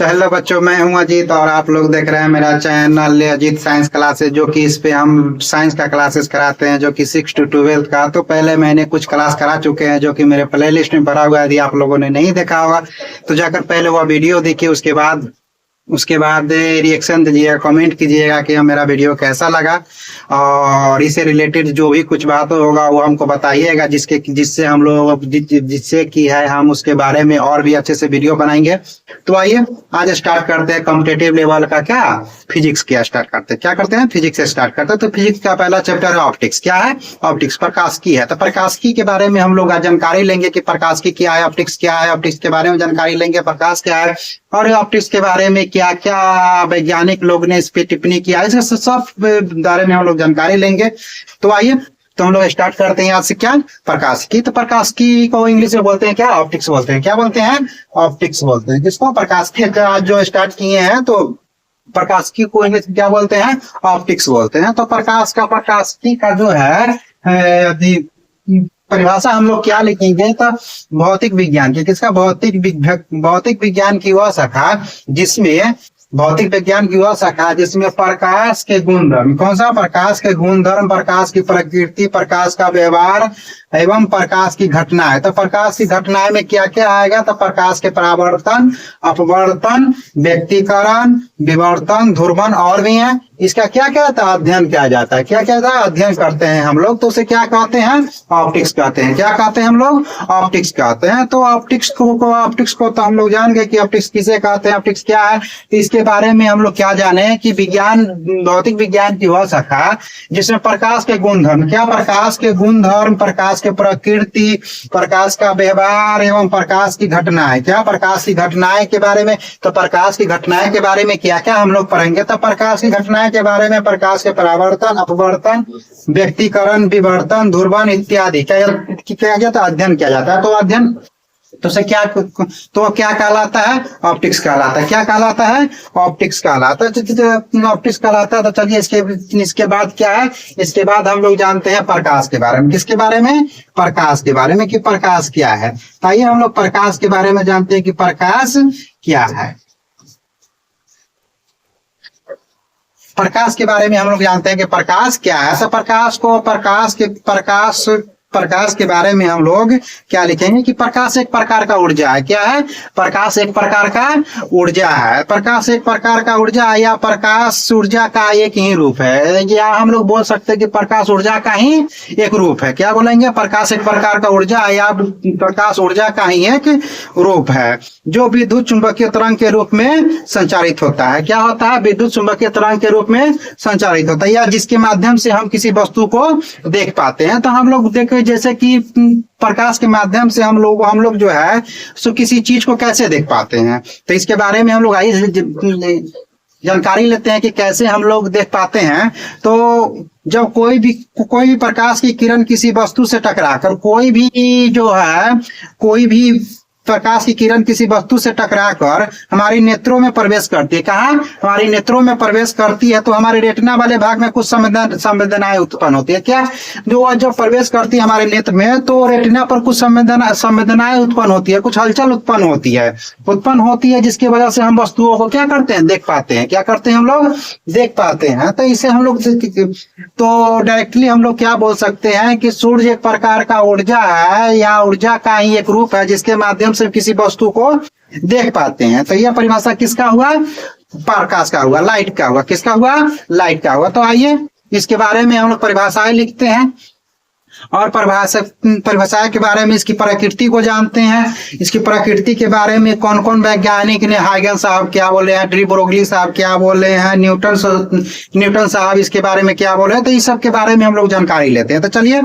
तो हेलो बच्चों, मैं हूं अजीत और आप लोग देख रहे हैं मेरा चैनल अजीत साइंस क्लासेस, जो कि इस पे हम साइंस का क्लासेस कराते हैं, जो कि 6 to 12 का। तो पहले मैंने कुछ क्लास करा चुके हैं जो कि मेरे प्लेलिस्ट में भरा हुआ है। यदि आप लोगों ने नहीं देखा होगा तो जाकर पहले वह वीडियो देखिए, उसके बाद रिएक्शन दीजिएगा, कमेंट कीजिएगा कि मेरा वीडियो कैसा लगा, और इससे रिलेटेड जो भी कुछ बात होगा वो हमको बताइएगा, जिससे हम लोग जिससे कि है हम उसके बारे में और भी अच्छे से वीडियो बनाएंगे। तो आइए आज स्टार्ट करते हैं कॉम्पिटिटिव लेवल का फिजिक्स स्टार्ट करते हैं। क्या करते हैं? फिजिक्स से स्टार्ट करते हैं। तो फिजिक्स का पहला चैप्टर है ऑप्टिक्स। क्या है? ऑप्टिक्स प्रकाशिकी है। तो प्रकाशिकी के बारे में हम लोग आज जानकारी लेंगे कि प्रकाशिकी क्या है, ऑप्टिक्स क्या है, ऑप्टिक्स के बारे में जानकारी लेंगे, प्रकाश क्या है, और ऑप्टिक्स के बारे में क्या क्या वैज्ञानिक लोग ने इस पे टिप्पणी किया, इस सब बारे में हम लोग जानकारी लेंगे। तो आइए तो हम लोग स्टार्ट करते हैं आज से। क्या? प्रकाशिकी। तो प्रकाशिकी को इंग्लिश में बोलते हैं क्या? ऑप्टिक्स बोलते हैं। क्या बोलते हैं? ऑप्टिक्स बोलते हैं। जिसको प्रकाशिकी आज जो स्टार्ट किए हैं, तो प्रकाशिकी को इंग्लिश में क्या बोलते हैं? ऑप्टिक्स बोलते हैं। तो प्रकाशिकी का जो है परिभाषा हम लोग क्या लिखेंगे? तो भौतिक विज्ञान की। किसका? भौतिक विज्ञान की वह शाखा जिसमें प्रकाश के गुणधर्म, कौन सा? प्रकाश के गुणधर्म, प्रकाश की प्रकृति, प्रकाश का व्यवहार एवं प्रकाश की घटनाएं। तो प्रकाश की घटनाएं में क्या क्या आएगा? तो प्रकाश के परावर्तन, अपवर्तन, व्यक्तीकरण, विवर्तन, ध्रुवण और भी है। इसका क्या कहता है? अध्ययन किया जाता है। क्या कहता है? अध्ययन करते हैं हम लोग। तो उसे क्या कहते हैं? ऑप्टिक्स कहते हैं। क्या कहते हैं हम लोग? ऑप्टिक्स कहते हैं। तो ऑप्टिक्स को तो हम लोग जान गए कि ऑप्टिक्स किसे कहते हैं, ऑप्टिक्स क्या है। तो इसके बारे में हम लोग क्या जाने कि भौतिक विज्ञान की वह शाखा जिसमें प्रकाश के गुणधर्म, क्या? प्रकाश के गुणधर्म, प्रकाश के प्रकृति, प्रकाश का व्यवहार एवं प्रकाश की घटनाएं। क्या? प्रकाश की घटनाएं के बारे में। तो प्रकाश की घटनाएं के बारे में क्या क्या हम लोग पढ़ेंगे? तो प्रकाश की घटनाएं के बारे में प्रकाश के परावर्तन, अपवर्तन, व्यक्तीकरण, विवर्तन, ध्रुवण इत्यादि क्या किया जाता है? अध्ययन किया जाता है। तो अध्ययन क्या कहलाता है? ऑप्टिक्स कहलाता है। क्या कहलाता है? ऑप्टिक्स कहलाता है। ऑप्टिक्स कहलाता है। तो चलिए इसके बाद क्या है? इसके बाद हम लोग जानते हैं प्रकाश के बारे में। किसके बारे में? प्रकाश के बारे में, कि प्रकाश क्या है। तो आइए हम लोग प्रकाश के बारे में जानते हैं कि प्रकाश क्या है। प्रकाश के बारे में हम लोग जानते हैं कि प्रकाश क्या है। तो प्रकाश के बारे में हम लोग क्या लिखेंगे कि प्रकाश एक प्रकार का ऊर्जा है। क्या है? प्रकाश एक प्रकार का ऊर्जा है। प्रकाश एक प्रकार का ऊर्जा है, या प्रकाश ऊर्जा का एक ही रूप है, या हम लोग बोल सकते हैं कि प्रकाश ऊर्जा का ही एक रूप है। क्या बोलेंगे? प्रकाश एक प्रकार का ऊर्जा है, या प्रकाश ऊर्जा का ही एक रूप है, जो विद्युत चुंबकीय तरंग के रूप में संचारित होता है। क्या होता है? विद्युत चुंबकीय तरंग के रूप में संचारित होता है, या जिसके माध्यम से हम किसी वस्तु को देख पाते हैं। तो हम लोग देखें जैसे कि प्रकाश के माध्यम से हम लोग जो है सो किसी चीज को कैसे देख पाते हैं। तो इसके बारे में हम लोग जानकारी लेते हैं कि कैसे हम लोग देख पाते हैं। तो जब कोई भी प्रकाश की किरण किसी वस्तु से टकराकर, कोई भी प्रकाश की किरण किसी वस्तु से टकराकर हमारी नेत्रों में प्रवेश करती है। कहाँ? हमारी नेत्रों में प्रवेश करती है, तो हमारे रेटिना वाले भाग में कुछ संवेदनाएं उत्पन्न होती है। क्या? जो जब प्रवेश करती है हमारे नेत्र में, तो रेटिना पर कुछ संवेदनाएं उत्पन्न होती है, कुछ हलचल उत्पन्न होती है, जिसकी वजह से हम वस्तुओं को क्या करते हैं? देख पाते हैं। क्या करते हैं? हम लोग देख पाते हैं। तो इसे हम लोग डायरेक्टली हम लोग क्या बोल सकते हैं कि सूर्य एक प्रकार का ऊर्जा है, या ऊर्जा का ही एक रूप है, जिसके माध्यम से किसी वस्तु को देख पाते हैं। तो यह परिभाषा किसका हुआ? प्रकाश का हुआ, लाइट का हुआ। किसका हुआ? लाइट का हुआ। तो आइए इसके बारे में हम लोग परिभाषाएं लिखते हैं, और परिभाषा के बारे में इसकी प्रकृति को जानते हैं। इसकी प्रकृति के बारे में कौन कौन वैज्ञानिक ने, हाइगन साहब क्या बोले हैं, डी ब्रोगली साहब क्या बोले हैं, न्यूटन साहब इसके बारे में क्या बोले हैं। तो इस सब के बारे में हम लोग जानकारी लेते हैं। तो चलिए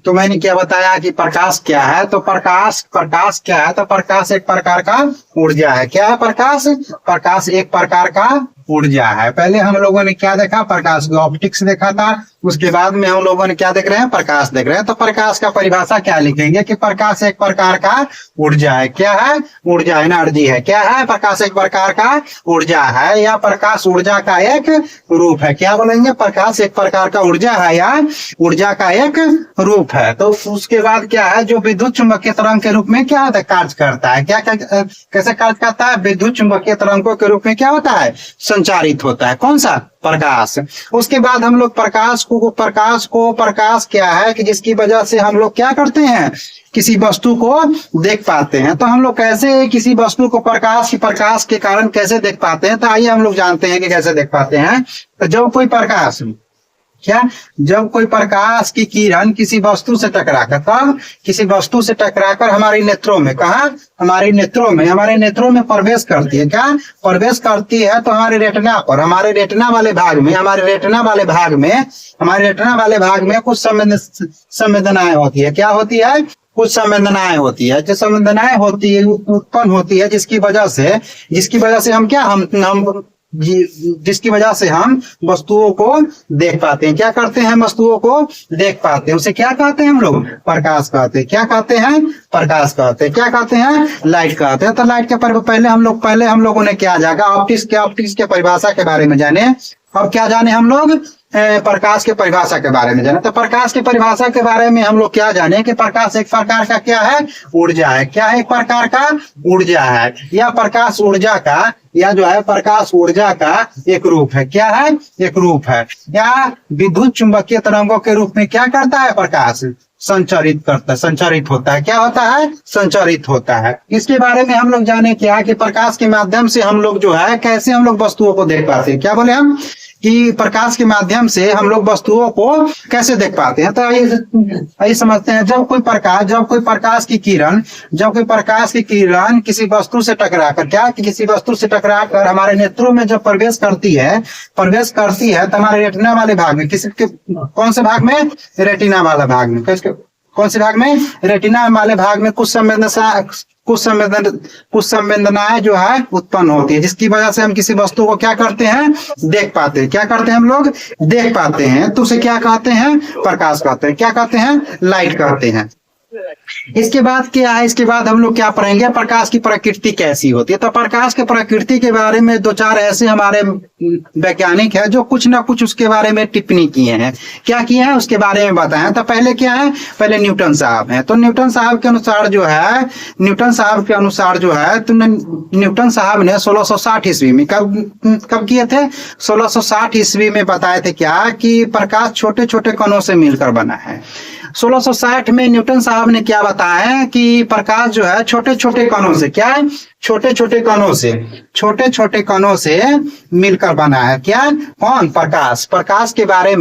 तो मैंने क्या बताया कि प्रकाश क्या है। तो प्रकाश क्या है? तो प्रकाश एक प्रकार का ऊर्जा है। क्या है प्रकाश? प्रकाश एक प्रकार का ऊर्जा है। पहले हम लोगों ने क्या देखा, प्रकाश को ऑप्टिक्स देखा था, उसके बाद में हम लोगों ने क्या देख रहे हैं, प्रकाश देख रहे हैं। तो प्रकाश का परिभाषा क्या लिखेंगे कि प्रकाश एक प्रकार का ऊर्जा है। क्या है, ऊर्जा, एनर्जी है। क्या है, प्रकाश एक प्रकार का ऊर्जा है या प्रकाश ऊर्जा का एक रूप है। क्या बोलेंगे, प्रकाश एक प्रकार का ऊर्जा है या ऊर्जा का एक रूप है। तो उसके बाद क्या है, जो विद्युत चुंबकीय तरंग के रूप में क्या होता है, कार्य करता है। क्या कैसे कार्य करता है, विद्युत चुंबकीय तरंगों के रूप में क्या होता है, संचारित होता है। कौन सा, प्रकाश। उसके बाद हम लोग प्रकाश क्या है कि जिसकी वजह से हम लोग क्या करते हैं, किसी वस्तु को देख पाते हैं। तो हम लोग कैसे किसी वस्तु को प्रकाश के कारण कैसे देख पाते हैं, तो आइए हम लोग जानते हैं कि कैसे देख पाते हैं। तो जब कोई प्रकाश की किरण किसी वस्तु से टकराकर हमारे नेत्रों में, कहा, हमारे नेत्रों में प्रवेश करती है। क्या प्रवेश करती है, तो हमारे रेटिना वाले भाग में कुछ संवेदनाएं होती है। क्या होती है, कुछ संवेदनाएं होती है। जो संवेदनाएं होती है, उत्पन्न होती है, जिसकी वजह से हम वस्तुओं को देख पाते हैं। क्या करते हैं, वस्तुओं को देख पाते हैं। उसे क्या कहते हैं हम लोग, प्रकाश कहते हैं। क्या कहते हैं, प्रकाश कहते हैं। क्या कहते हैं, लाइट कहते हैं। तो लाइट के पहले हम लोगों ने क्या जाना, ऑप्टिक्स के परिभाषा के बारे में जाने। अब क्या जाने हम लोग, प्रकाश के परिभाषा के बारे में जाने। तो प्रकाश की परिभाषा के बारे में हम लोग क्या जाने कि प्रकाश एक प्रकार का क्या है, ऊर्जा है। क्या है, एक प्रकार का ऊर्जा है या प्रकाश ऊर्जा का, या जो है प्रकाश ऊर्जा का एक रूप है। क्या है, एक रूप है। या विद्युत चुंबकीय तरंगों के रूप में क्या करता है, प्रकाश संचरित होता है। क्या होता है, संचरित होता है। इसके बारे में हम लोग जाने क्या कि प्रकाश के माध्यम से हम लोग जो है कैसे हम लोग वस्तुओं को देख पाते हैं। क्या बोले हम कि प्रकाश के माध्यम से हम लोग वस्तुओं को कैसे देख पाते हैं। तो आइए समझते हैं। जब कोई प्रकाश की किरण किसी वस्तु से टकराकर हमारे नेत्रों में जब प्रवेश करती है तो हमारे रेटिना वाले भाग में, कौन से भाग में, रेटिना वाला भाग में, कौन से भाग में, रेटिना वाले भाग में कुछ संवेदनाएं जो है उत्पन्न होती है, जिसकी वजह से हम किसी वस्तु को क्या करते हैं, देख पाते हैं। क्या करते हैं, हम लोग देख पाते हैं। तो उसे क्या कहते हैं, प्रकाश कहते हैं। क्या कहते हैं, लाइट कहते हैं। इसके बाद क्या है, इसके बाद हम लोग क्या पढ़ेंगे, प्रकाश की प्रकृति कैसी होती है। तो प्रकाश की प्रकृति के बारे में दो चार ऐसे हमारे वैज्ञानिक है जो कुछ ना कुछ उसके बारे में टिप्पणी किए हैं। क्या किए हैं, उसके बारे में बताएं। तो पहले क्या है, पहले न्यूटन साहब हैं। तो न्यूटन साहब के अनुसार जो है तो न्यूटन साहब ने 1660 ईस्वी में कब किए थे, 1660 ईस्वी में बताए थे क्या कि प्रकाश छोटे छोटे कणों से मिलकर बना है। 1660 में न्यूटन साहब ने क्या बताया कि प्रकाश जो है छोटे छोटे कणों से, क्या है, छोटे छोटे कणों से मिलकर बना है। क्या, कौन, प्रकाश के बारे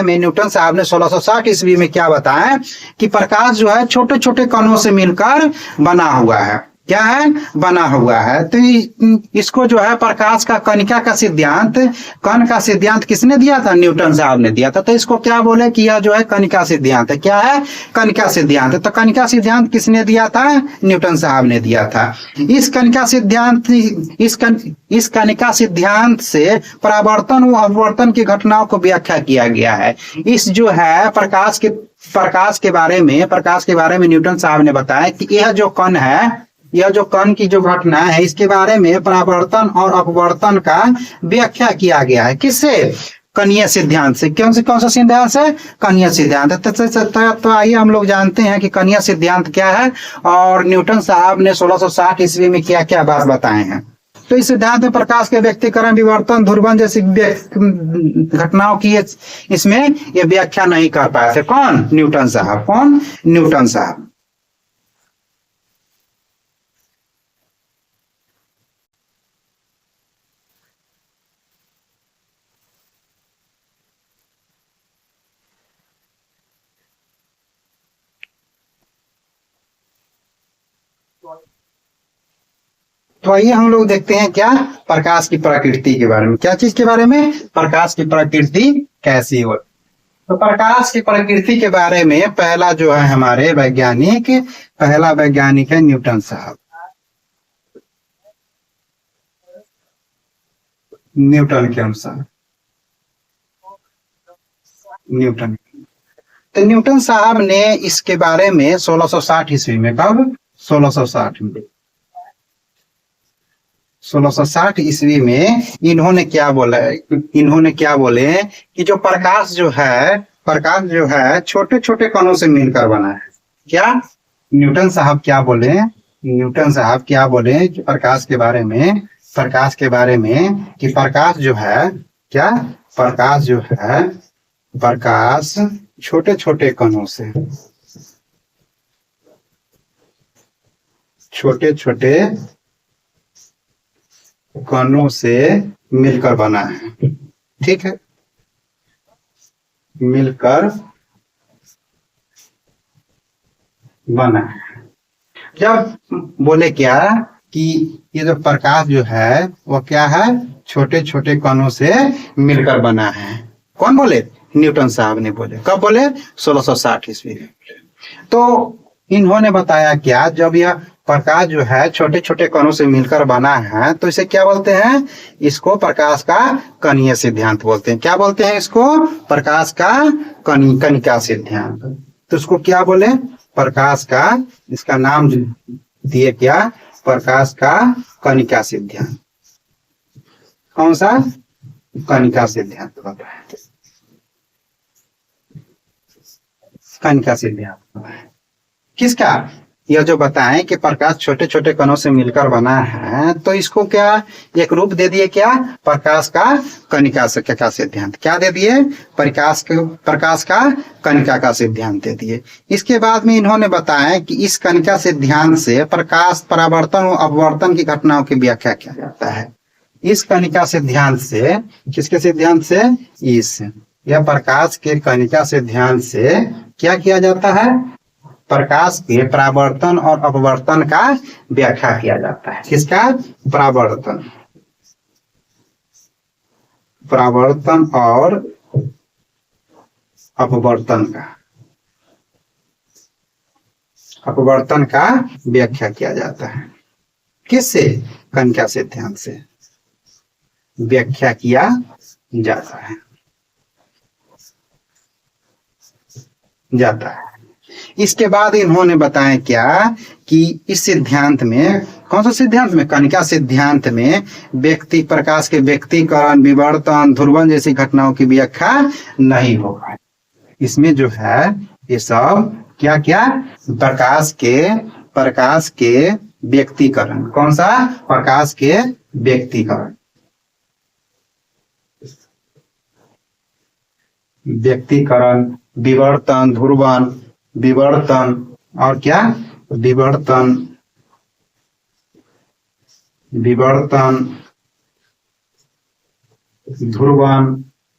में न्यूटन साहब ने 1660 ईस्वी में क्या बताया कि प्रकाश जो है छोटे छोटे कणों से मिलकर बना हुआ है। क्या है, बना हुआ है। तो इसको जो है प्रकाश का कण का सिद्धांत किसने दिया था, न्यूटन साहब ने दिया था। तो इसको क्या बोले कि यह जो है कणिका सिद्धांत है। क्या है, कणिका सिद्धांत। तो कणिका सिद्धांत किसने दिया था, न्यूटन साहब ने दिया था। इस कणिका सिद्धांत से परावर्तन व अपवर्तन की घटनाओं को व्याख्या किया गया है। इस जो है प्रकाश के बारे में न्यूटन साहब ने बताया कि यह जो कण की जो घटना है, इसके बारे में परावर्तन और अपवर्तन का व्याख्या किया गया है। किससे, कणीय सिद्धांत से। कौन सा सिद्धांत से, कणीय सिद्धांत। तो आइए हम लोग जानते हैं कि कणीय सिद्धांत क्या है और न्यूटन साहब ने 1660 ईस्वी में क्या क्या बात बताए हैं। तो इस सिद्धांत में प्रकाश के व्यक्तीकरण, विवर्तन, ध्रुवन जैसी घटनाओं की इसमें ये व्याख्या नहीं कर पाए थे। कौन, न्यूटन साहब। तो आइए हम लोग देखते हैं क्या, प्रकाश की प्रकृति के बारे में। क्या चीज के बारे में, प्रकाश की प्रकृति कैसी हो। तो प्रकाश की प्रकृति के बारे में पहला जो है हमारे वैज्ञानिक है न्यूटन साहब। न्यूटन के अनुसार। न्यूटन, तो न्यूटन साहब ने इसके बारे में 1660 ईस्वी में, कब? 1660 में, 1660 ईस्वी में इन्होंने क्या बोला? इन्होंने क्या बोले कि जो प्रकाश जो है छोटे छोटे कणों से मिलकर बना है। क्या न्यूटन साहब क्या बोले? न्यूटन साहब क्या बोले प्रकाश के बारे में? प्रकाश के बारे में कि प्रकाश जो है, क्या? प्रकाश जो है, प्रकाश छोटे छोटे कणों से, छोटे छोटे कणों से मिलकर बना है। ठीक है, मिलकर बना है। जब बोले क्या कि ये जो प्रकाश जो है वो क्या है? छोटे छोटे कणों से मिलकर बना है। कौन बोले? न्यूटन साहब ने बोले। कब बोले? 1660 ईस्वी में। तो इन्होंने बताया क्या, जब यह प्रकाश जो है छोटे छोटे कणों से मिलकर बना है तो इसे क्या बोलते हैं? इसको प्रकाश का कणीय सिद्धांत बोलते हैं। क्या बोलते हैं इसको? प्रकाश का कणिका सिद्धांत। तो इसको क्या बोले? प्रकाश का, इसका नाम दिए क्या? प्रकाश का कणिका सिद्धांत। कौन सा? कणिका सिद्धांत होता है। कणिका सिद्धांत किसका? यह जो बताएं कि प्रकाश छोटे छोटे कणों से मिलकर बना है, तो इसको क्या एक रूप दे दिए? क्या? प्रकाश का कणिका का सिद्धांत। क्या दे दिए? प्रकाश का कणिका का सिद्धांत दे दिए। इसके बाद में इन्होंने बताया कि इस कणिका सिद्धांत से प्रकाश परावर्तन और अपवर्तन की घटनाओं की व्याख्या किया जाता है। इस कणिका सिद्धांत से, किसके सिद्धांत से? इस यह प्रकाश के कणिका सिद्धांत से क्या किया जाता है? प्रकाश के परावर्तन और अपवर्तन का व्याख्या किया जाता है। किसका? परावर्तन और अपवर्तन का व्याख्या किया जाता है। किससे? कणिका सिद्धांत से व्याख्या किया जाता है। इसके बाद इन्होंने बताया क्या कि इस सिद्धांत में, कौन सा सिद्धांत में? कणिका सिद्धांत में व्यक्ति, प्रकाश के व्यक्तिकरण, विवर्तन, ध्रुवण जैसी घटनाओं की व्याख्या नहीं होगा। इसमें जो है ये सब क्या क्या? प्रकाश के व्यक्तिकरण। कौन सा? प्रकाश के व्यक्तिकरण, विवर्तन, ध्रुवण, विवर्तन और क्या?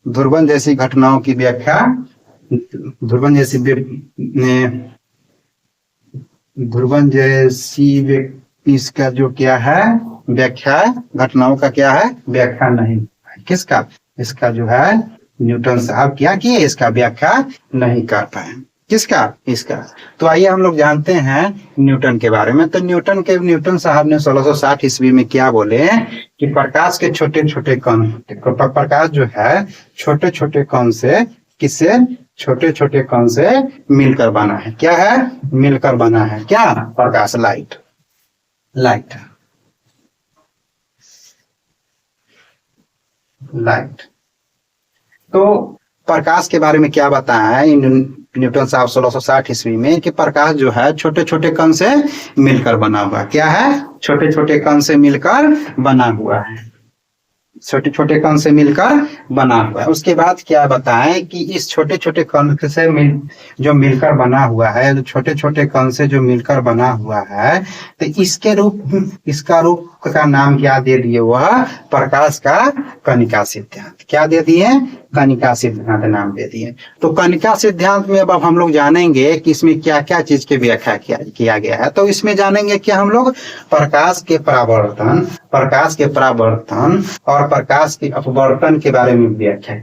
ध्रुवण जैसी घटनाओं की व्याख्या, ध्रुवण जैसी इसका जो क्या है व्याख्या, घटनाओं का क्या है? व्याख्या नहीं। किसका? इसका जो है न्यूटन साहब क्या किए? इसका व्याख्या नहीं कर पाए। किसका? इसका। तो आइए हम लोग जानते हैं न्यूटन के बारे में। तो न्यूटन साहब ने 1660 ईस्वी में क्या बोले कि प्रकाश के छोटे छोटे कण, प्रकाश जो है छोटे छोटे कण से, किससे? छोटे छोटे कण से मिलकर बना है। क्या है? मिलकर बना है। क्या? प्रकाश, लाइट। तो प्रकाश के बारे में क्या बताया है न्यूटन साहब 1660 ईस्वी में कि प्रकाश जो है छोटे छोटे कण से मिलकर बना हुआ। क्या है? छोटे छोटे कण से मिलकर बना हुआ है। छोटे छोटे कण से मिलकर बना हुआ है। उसके बाद क्या बताएं कि इस छोटे छोटे कण से जो मिलकर बना हुआ है, छोटे छोटे कण से जो मिलकर बना हुआ है, तो इसका रूप का नाम क्या दे दिए? वह प्रकाश का कणिका सिद्धांत। क्या दे दिए? कणिका सिद्धांत नाम दे दिए। तो कणिका सिद्धांत में अब हम लोग जानेंगे कि इसमें क्या क्या चीज की व्याख्या किया गया है। तो इसमें जानेंगे कि हम लोग प्रकाश के परावर्तन और प्रकाश के अपवर्तन के बारे में व्याख्या।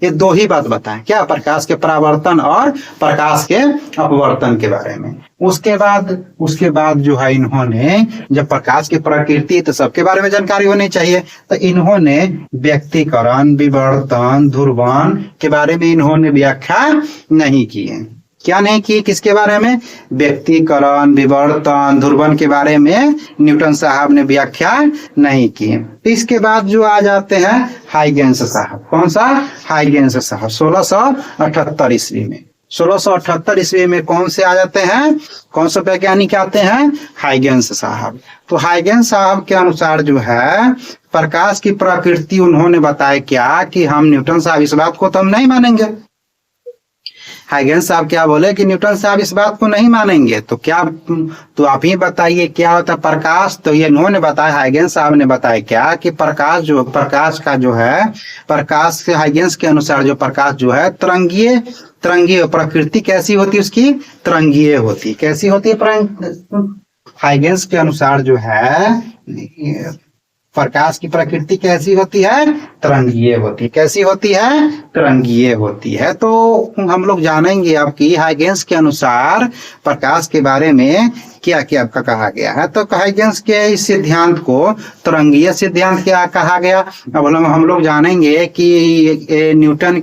ये दो ही बात बताएं। क्या? प्रकाश के परावर्तन और प्रकाश के अपवर्तन के बारे में। उसके बाद जो है इन्होंने, जब प्रकाश की प्रकृति तो सबके बारे में जानकारी होनी चाहिए, तो इन्होंने व्यक्तिकरण, विवर्तन, ध्रुवण के बारे में इन्होंने व्याख्या नहीं की है। क्या नहीं की? किसके बारे में? व्यक्तिकरण, विवर्तन, ध्रुवण के बारे में न्यूटन साहब ने व्याख्या नहीं की। इसके बाद जो आ जाते हैं हाइगेंस साहब। कौन सा? हाइगेंस साहब 1678 ईस्वी में। 1678 ईस्वी में कौन से आ जाते हैं? कौन से वैज्ञानिक आते हैं? हाइगेंस साहब। तो हाइगेंस साहब के अनुसार जो है प्रकाश की प्रकृति उन्होंने बताया क्या कि हम न्यूटन साहब इस बात को तो हम नहीं मानेंगे। हाइगेंस साहब क्या बोले कि न्यूटन साहब इस बात को नहीं मानेंगे, तो क्या, तो आप ही बताइए क्या होता है प्रकाश। तो ये इन्होंने बताया, हाइगेंस साहब ने बताया क्या कि प्रकाश का जो है, प्रकाश के हाइगेंस के अनुसार जो प्रकाश जो है तरंगीय प्रकृति कैसी होती है उसकी? तरंगीय होती। कैसी होती है? हाइगेंस के अनुसार जो है प्रकाश की प्रकृति कैसी होती है? तरंगीय होती। कैसी होती है? तरंगीय होती है। तो हम लोग जानेंगे अब कि हाइगेंस के अनुसार प्रकाश के बारे में क्या क्या कहा गया है। तो हाइगेंस के इस सिद्धांत को तरंगीय सिद्धांत क्या कहा गया। अब हम लोग जानेंगे कि न्यूटन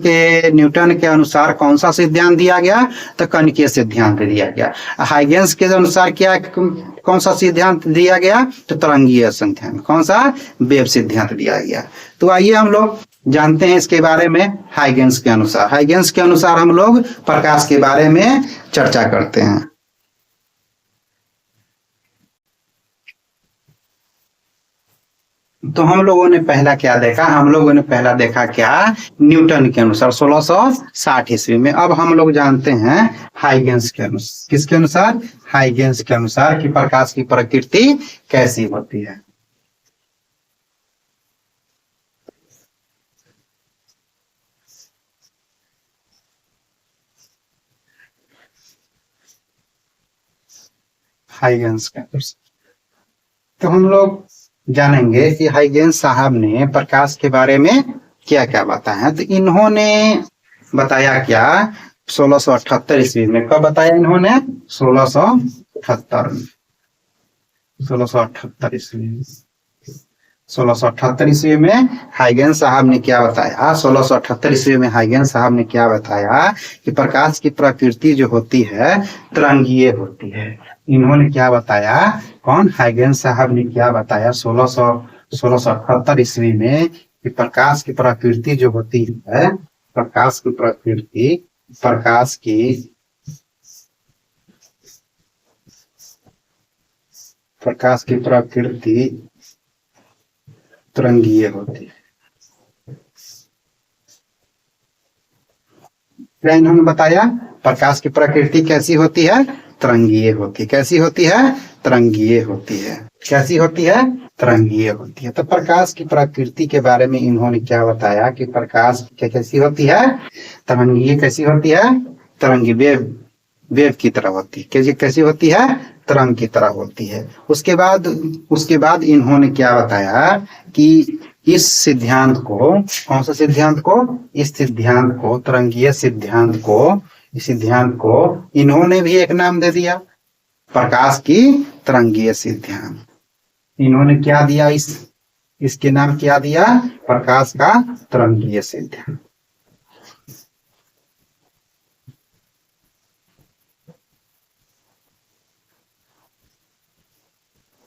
के अनुसार कौन सा सिद्धांत दिया गया, तो कणकीय सिद्धांत दिया गया। हाइगेंस के अनुसार क्या, कौन सा सिद्धांत दिया गया, तो तरंगीय सिद्धांत। कौन सा? वेव सिद्धांत दिया गया। तो आइए हम लोग जानते हैं इसके बारे में। हाइगेंस के अनुसार हम लोग प्रकाश के बारे में चर्चा करते हैं। तो हम लोगों ने पहला क्या देखा? हम लोगों ने पहला देखा क्या? न्यूटन के अनुसार 1660 ईस्वी में। अब हम लोग जानते हैं हाइगेंस के अनुसार। किसके अनुसार? हाइगेंस के अनुसार कि प्रकाश की प्रकृति कैसी होती है। हाइगेंस के अनुसार तो हम लोग जानेंगे कि हाइगेंस साहब ने प्रकाश के बारे में क्या क्या बताया। तो इन्होंने बताया क्या? 1678 ईस्वी में। कब बताया इन्होंने? 1678 ईस्वी। 1678 ईस्वी में हाइगेंस साहब ने क्या बताया? 1678 ईस्वी में हाइगेंस साहब ने क्या बताया कि प्रकाश की प्रकृति जो होती है तरंगीय होती है। इन्होंने क्या बताया? कौन? हाइगेंस साहब ने क्या बताया 1678 ईस्वी में कि प्रकाश की प्रकृति जो होती है, प्रकाश की प्रकृति तरंगीय होती है। क्या इन्होंने बताया? प्रकाश की प्रकृति कैसी होती है? तरंगीय होती है। कैसी होती है? तरंगीय होती है। कैसी होती है? तरंगीय होती है। तो प्रकाश की प्रकृति के बारे में इन्होंने क्या बताया कि प्रकाश कैसी होती है? तरंगीय। कैसी होती है? तरंगीय, वेव की तरह होती है। कैसी होती है? तरंग की तरह होती है। उसके बाद इन्होंने क्या बताया कि इस सिद्धांत को, कौन सा सिद्धांत को? इस सिद्धांत को, तरंगीय सिद्धांत को इन्होंने भी एक नाम दे दिया, प्रकाश की तरंगीय सिद्धांत। इन्होंने क्या दिया? इसके नाम क्या दिया? प्रकाश का तरंगीय सिद्धांत।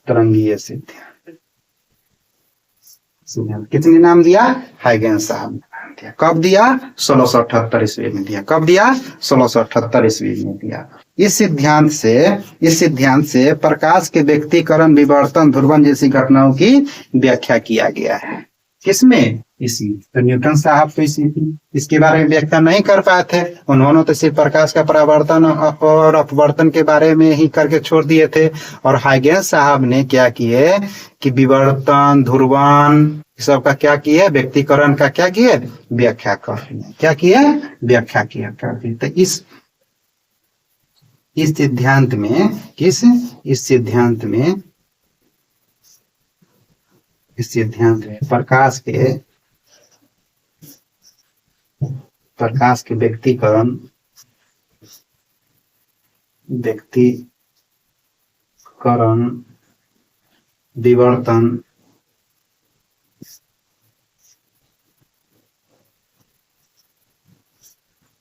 तरंगीय सिद्धांत किसने नाम दिया? हाइगेंस साहब ने नाम दिया। कब दिया? 1678 ईस्वी में दिया। कब दिया? 1678 ईस्वी में दिया। इस सिद्धांत से प्रकाश के व्यक्तिकरण, विवर्तन, ध्रुवण जैसी घटनाओं की व्याख्या किया गया है। किसमें? इसी। तो न्यूटन साहब तो इसके बारे में व्याख्या नहीं कर पाए थे। उन्होंने तो सिर्फ प्रकाश का परावर्तन और अपवर्तन के बारे में ही करके छोड़ दिए थे। और हाइगेंस साहब ने क्या किए कि विवर्तन, ध्रुवण सबका क्या किए? व्यक्तिकरण का क्या किए? व्याख्या कर क्या किए? व्याख्या किया कर दी। तो इस सिद्धांत में प्रकाश के व्यक्तिकरण, करण विवर्तन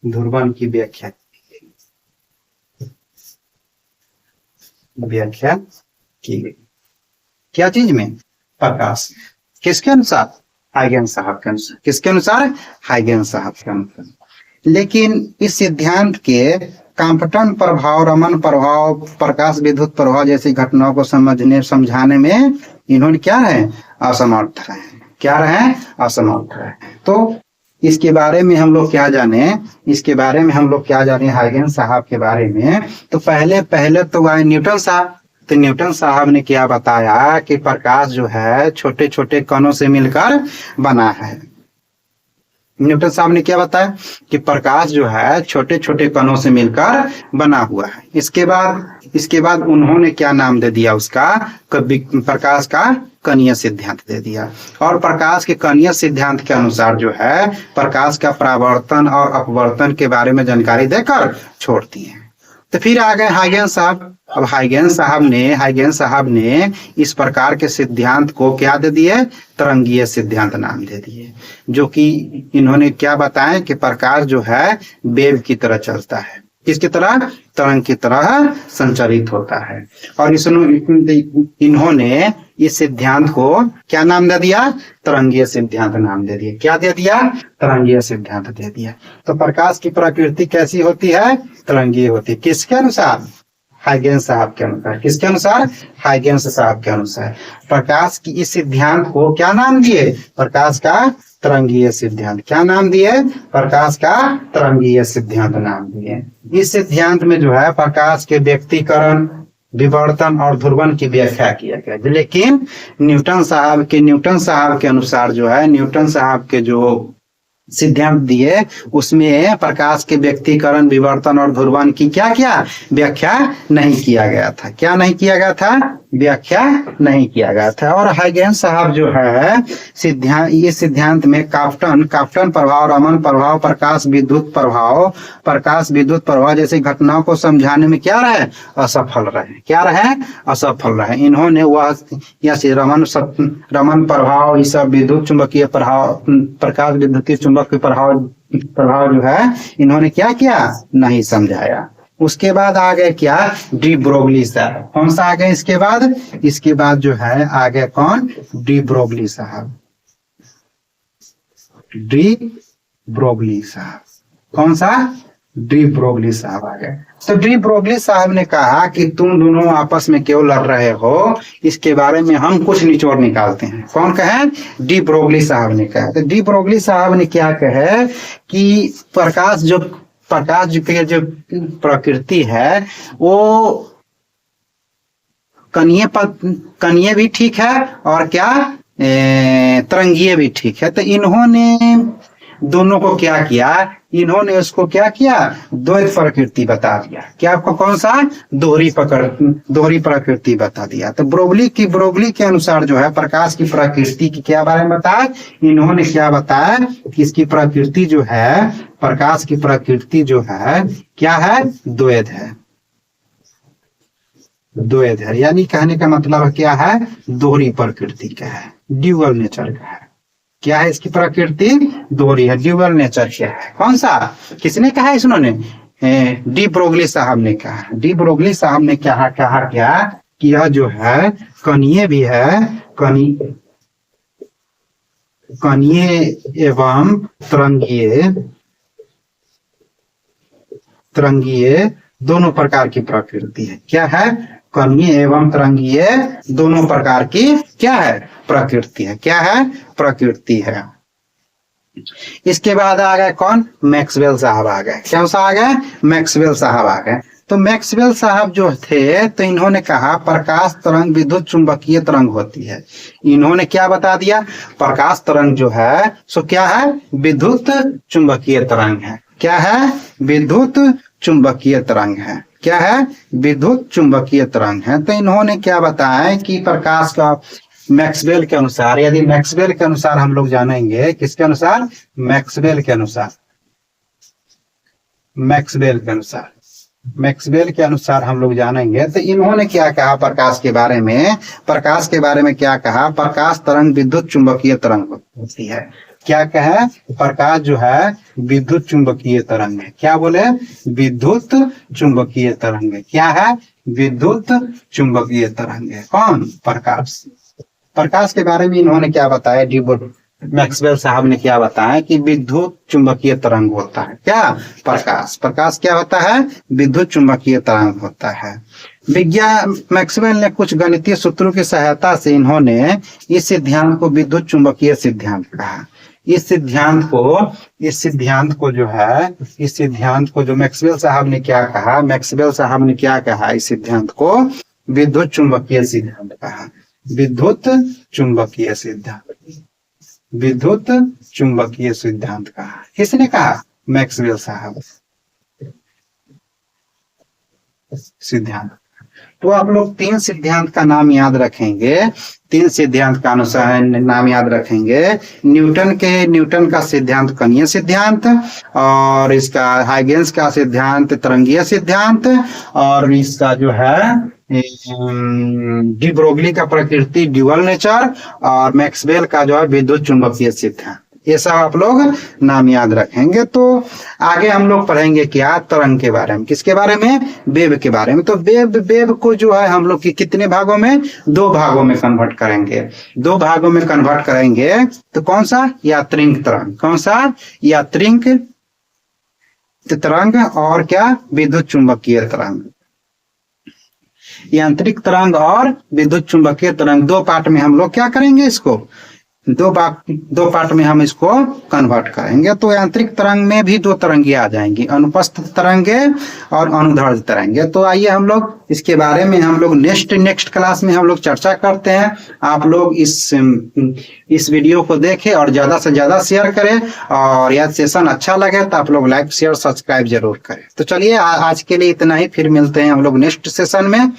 ध्रुवण की व्याख्या की गई। क्या चीज में? प्रकाश। किसके अनुसार? हाइगेंस साहब के अनुसार। किसके अनुसार? हाइगेंस साहब के अनुसार। लेकिन इस सिद्धांत के कांपटन प्रभाव, रमन प्रभाव, प्रकाश विद्युत प्रभाव जैसी घटनाओं को समझाने में इन्होंने क्या है? असमर्थ रहे। क्या रहे? असमर्थ रहे। तो इसके बारे में हम लोग क्या जाने? इसके बारे में हम लोग क्या जाने हाइगेंस साहब के बारे में? तो पहले तो आए न्यूटन साहब। तो न्यूटन साहब ने क्या बताया कि प्रकाश जो है छोटे छोटे कणों से मिलकर बना है। न्यूटन साहब ने क्या बताया कि प्रकाश जो है छोटे छोटे कणों से मिलकर बना हुआ है। इसके बाद उन्होंने क्या नाम दे दिया उसका? प्रकाश का कणीय सिद्धांत दे दिया। और प्रकाश के कणीय सिद्धांत के अनुसार जो है प्रकाश का परावर्तन और अपवर्तन के बारे में जानकारी देकर छोड़ दिए। तो फिर आ गए हाइगेंस साहब। अब हाइगेंस साहब ने इस प्रकार के सिद्धांत को क्या दे दिए? तरंगीय सिद्धांत नाम दे दिए। जो कि इन्होंने क्या बताया कि प्रकाश जो है वेव की तरह चलता है। किसकी तरह? तरंग की तरह संचरित होता है। और इन्होंने इस सिद्धांत को क्या नाम दे दिया? तरंगीय सिद्धांत नाम दे दिया। क्या दे दिया? तरंगीय सिद्धांत दे दिया। तो प्रकाश की प्रकृति कैसी होती है? तरंगीय होती है। किसके अनुसार? हाइगेंस साहब के अनुसार। किसके अनुसार? हाइगेंस साहब के अनुसार। प्रकाश की इस सिद्धांत को क्या नाम दिए? प्रकाश का तरंगीय सिद्धांत। क्या नाम दिए? प्रकाश का तरंगीय सिद्धांत नाम दिए। इस सिद्धांत में जो है प्रकाश के व्यक्तीकरण, विवर्तन और ध्रुवण की व्याख्या किया गया। लेकिन न्यूटन साहब के अनुसार जो है, न्यूटन साहब के जो सिद्धांत दिए उसमें प्रकाश के व्यक्तीकरण, विवर्तन और ध्रुवण की क्या व्याख्या नहीं किया गया था। क्या नहीं किया गया था? व्याख्या नहीं किया गया था। और हाइगेंस साहब जो है इस सिद्धांत में काप्टन प्रभाव, रमन प्रभाव, प्रकाश विद्युत प्रभाव जैसी घटनाओं को समझाने में क्या रहे? असफल रहे। क्या रहे? असफल रहे। इन्होंने रमन प्रभाव, ये सब विद्युत चुंबकीय प्रभाव, प्रकाश विद्युतीय चुंबक प्रभाव जो है इन्होंने क्या किया? नहीं समझाया। उसके बाद आ गए क्या? डी ब्रोगली साहब। कौन सा आ गए इसके बाद? इसके बाद जो है आ गए कौन? डी ब्रोगली साहब। डी ब्रोगली साहब। कौन सा? डी ब्रोगली साहब आ गए। तो डी ब्रोगली साहब ने कहा कि तुम दोनों आपस में क्यों लड़ रहे हो, इसके बारे में हम कुछ निचोड़ निकालते हैं। कौन कहे? डी ब्रोगली साहब ने कहा। तो डी ब्रोगली साहब ने क्या कहे कि प्रकाश की जो प्रकृति है वो कणीय भी ठीक है और क्या तरंगीय भी ठीक है। तो इन्होंने दोनों को क्या किया? इन्होंने उसको क्या किया? द्वैत प्रकृति बता दिया। क्या आपको? कौन सा? दोहरी प्रकृति बता दिया। तो ब्रोगली के अनुसार जो है प्रकाश की प्रकृति की क्या बारे में बताया? इन्होंने क्या बताया कि इसकी प्रकृति जो है, प्रकाश की प्रकृति जो है क्या है? द्वैत है। यानी कहने का मतलब क्या है? दोहरी प्रकृति का है, ड्यूअल नेचर का है। क्या है इसकी प्रकृति? दोहरी है, ड्यूअल नेचर क्या है? कौन सा? किसने कहा? इन्होंने डी ब्रोगली साहब ने कहा। डी ब्रोगली साहब ने कहा क्या कि यह जो है कणीय भी है, कणीय एवं तरंगीय दोनों प्रकार की प्रकृति है। क्या है? कणीय एवं तरंगीय दोनों प्रकार की क्या है? प्रकृति है। क्या है? प्रकृति है। इसके बाद आ गए कौन? मैक्सवेल साहब आ गए। कौन सा आ गए? मैक्सवेल साहब आ गए। तो मैक्सवेल साहब जो थे तो इन्होंने कहा प्रकाश तरंग विद्युत चुंबकीय तरंग होती है। इन्होंने क्या बता दिया? प्रकाश तरंग जो है सो क्या है? विद्युत चुंबकीय तरंग है। क्या है? विद्युत चुंबकीय तरंग है। क्या है? विद्युत चुंबकीय तरंग है। तो इन्होंने क्या बताया कि प्रकाश का मैक्सवेल के अनुसार, यदि मैक्सवेल के अनुसार हम लोग जानेंगे, किसके अनुसार? मैक्सवेल के अनुसार मैक्सवेल के अनुसार हम लोग जानेंगे। तो इन्होंने क्या कहा प्रकाश के बारे में, प्रकाश के बारे में क्या कहा, प्रकाश तरंग विद्युत चुंबकीय तरंग होती है। क्या कहा, प्रकाश जो है विद्युत चुंबकीय तरंग है। क्या बोले, विद्युत चुंबकीय तरंग है। क्या है, विद्युत चुंबकीय तरंग है। कौन, प्रकाश। प्रकाश के बारे में इन्होंने क्या बताया, डी मैक्सवेल साहब ने क्या बताया कि विद्युत चुंबकीय तरंग होता है। क्या, प्रकाश। प्रकाश क्या होता है, विद्युत चुंबकीय तरंग होता है। विज्ञान मैक्सवेल ने कुछ गणितीय सूत्रों की सहायता से इन्होंने इस सिद्धांत को विद्युत चुंबकीय सिद्धांत कहा। इस सिद्धांत को जो है, इस सिद्धांत को जो मैक्सवेल साहब ने क्या कहा, मैक्सवेल साहब ने क्या कहा, इस सिद्धांत को विद्युत चुंबकीय सिद्धांत कहा। विद्युत चुंबकीय सिद्धांत, विद्युत चुंबकीय सिद्धांत कहा। किसने कहा, मैक्सवेल साहब। सिद्धांत, तो आप लोग 3 सिद्धांत का नाम याद रखेंगे। 3 सिद्धांत का अनुसार नाम याद रखेंगे। न्यूटन का सिद्धांत कणीय सिद्धांत, और इसका हाइगेंस का सिद्धांत तरंगीय सिद्धांत, और इसका जो है डी ब्रोगली का प्रकृति ड्यूअल नेचर, और मैक्सवेल का जो है विद्युत चुंबकीय सिद्धांत। ये सब आप लोग नाम याद रखेंगे। तो आगे हम लोग पढ़ेंगे क्या, तरंग के बारे में। किसके बारे में, वेव के बारे में। तो वेव को जो है हम लोग कितने भागों में, 2 भागों में कन्वर्ट करेंगे। 2 भागों में कन्वर्ट करेंगे। तो कौन सा, यात्रिक तरंग। कौन सा, यात्रिक तरंग, और क्या, विद्युत चुंबकीय तरंग। यांत्रिक तरंग और विद्युत चुंबकीय तरंग 2 पार्ट में हम लोग क्या करेंगे, इसको 2 पार्ट में हम इसको कन्वर्ट करेंगे। तो यांत्रिक तरंग में भी 2 तरंगे आ जाएंगी, अनुपस्थ तरंगे और अनुदैर्ध्य तरंगे। तो आइए हम लोग इसके बारे में हम लोग नेक्स्ट क्लास में हम लोग चर्चा करते हैं। आप लोग इस वीडियो को देखें और ज्यादा से ज्यादा शेयर करें, और यह सेशन अच्छा लगे तो आप लोग लाइक शेयर सब्सक्राइब जरूर करें। तो चलिए आज के लिए इतना ही, फिर मिलते हैं हम लोग नेक्स्ट सेशन में।